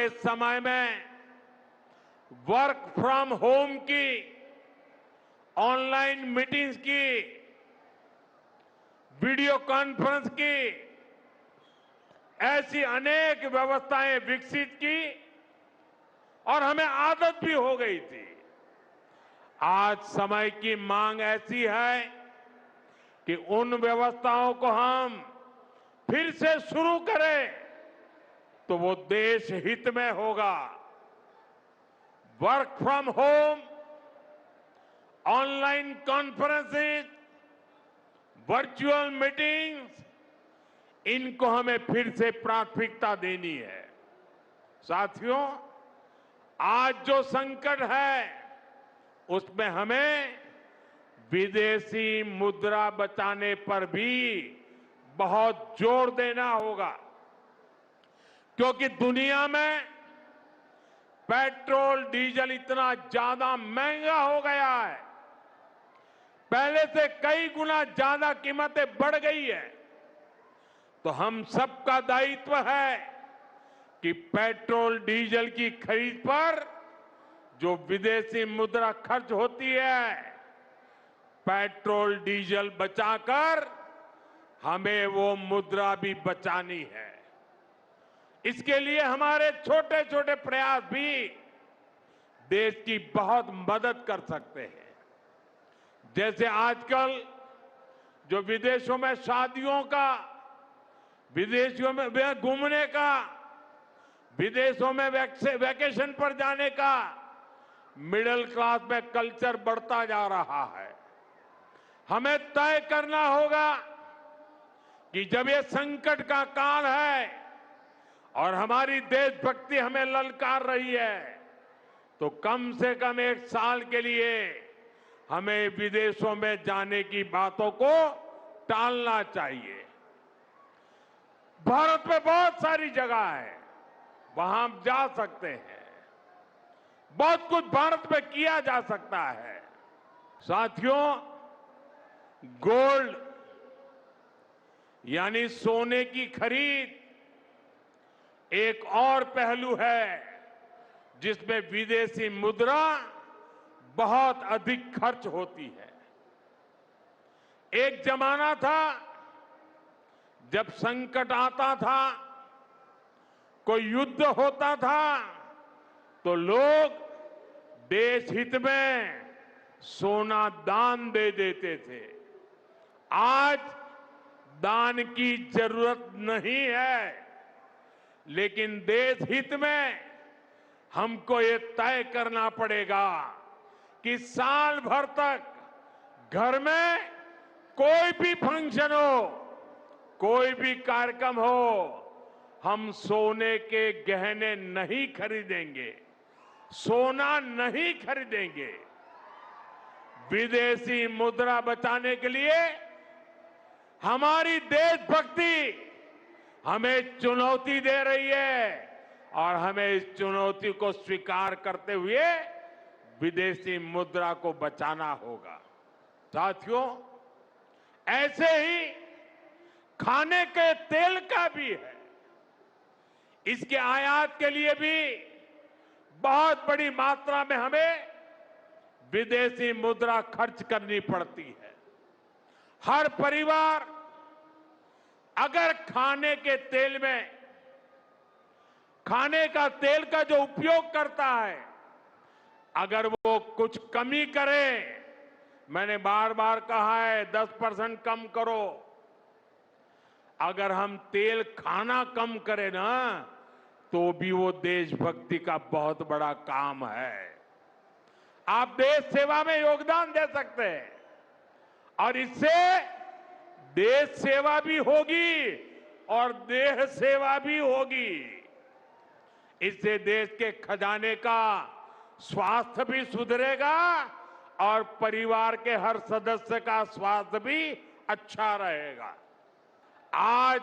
के समय में वर्क फ्रॉम होम की, ऑनलाइन मीटिंग्स की, वीडियो कॉन्फ्रेंस की, ऐसी अनेक व्यवस्थाएं विकसित की और हमें आदत भी हो गई थी। आज समय की मांग ऐसी है कि उन व्यवस्थाओं को हम फिर से शुरू करें तो वो देश हित में होगा। Work from home, online conferences, virtual meetings, इनको हमें फिर से प्राथमिकता देनी है। साथियों, आज जो संकट है उसमें हमें विदेशी मुद्रा बचाने पर भी बहुत जोर देना होगा, क्योंकि दुनिया में पेट्रोल डीजल इतना ज्यादा महंगा हो गया है, पहले से कई गुना ज्यादा कीमतें बढ़ गई है। तो हम सबका दायित्व है कि पेट्रोल डीजल की खरीद पर जो विदेशी मुद्रा खर्च होती है, पेट्रोल डीजल बचाकर हमें वो मुद्रा भी बचानी है। इसके लिए हमारे छोटे छोटे प्रयास भी देश की बहुत मदद कर सकते हैं। जैसे आजकल जो विदेशों में शादियों का, विदेशों में घूमने का, विदेशों में वैकेशन पर जाने का मिडिल क्लास में कल्चर बढ़ता जा रहा है। हमें तय करना होगा कि जब ये संकट का काल है और हमारी देशभक्ति हमें ललकार रही है, तो कम से कम एक साल के लिए हमें विदेशों में जाने की बातों को टालना चाहिए। भारत में बहुत सारी जगह है, वहां हम जा सकते हैं। बहुत कुछ भारत में किया जा सकता है। साथियों, गोल्ड यानी सोने की खरीद एक और पहलू है जिसमें विदेशी मुद्रा बहुत अधिक खर्च होती है। एक जमाना था जब संकट आता था, कोई युद्ध होता था, तो लोग देश हित में सोना दान दे देते थे। आज दान की जरूरत नहीं है, लेकिन देश हित में हमको ये तय करना पड़ेगा कि साल भर तक घर में कोई भी फंक्शन हो, कोई भी कार्यक्रम हो, हम सोने के गहने नहीं खरीदेंगे, सोना नहीं खरीदेंगे। विदेशी मुद्रा बचाने के लिए हमारी देशभक्ति हमें चुनौती दे रही है और हमें इस चुनौती को स्वीकार करते हुए विदेशी मुद्रा को बचाना होगा। साथियों, ऐसे ही खाने के तेल का भी है। इसके आयात के लिए भी बहुत बड़ी मात्रा में हमें विदेशी मुद्रा खर्च करनी पड़ती है। हर परिवार अगर खाने के तेल में, खाने का तेल का जो उपयोग करता है, अगर वो कुछ कमी करे, मैंने बार बार कहा है 10% कम करो। अगर हम तेल खाना कम करें ना, तो भी वो देशभक्ति का बहुत बड़ा काम है। आप देश सेवा में योगदान दे सकते हैं और इससे देश सेवा भी होगी और देह सेवा भी होगी। इससे देश के खजाने का स्वास्थ्य भी सुधरेगा और परिवार के हर सदस्य का स्वास्थ्य भी अच्छा रहेगा। आज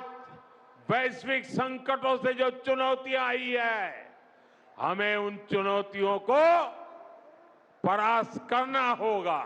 वैश्विक संकटों से जो चुनौतियां आई है, हमें उन चुनौतियों को परास्त करना होगा।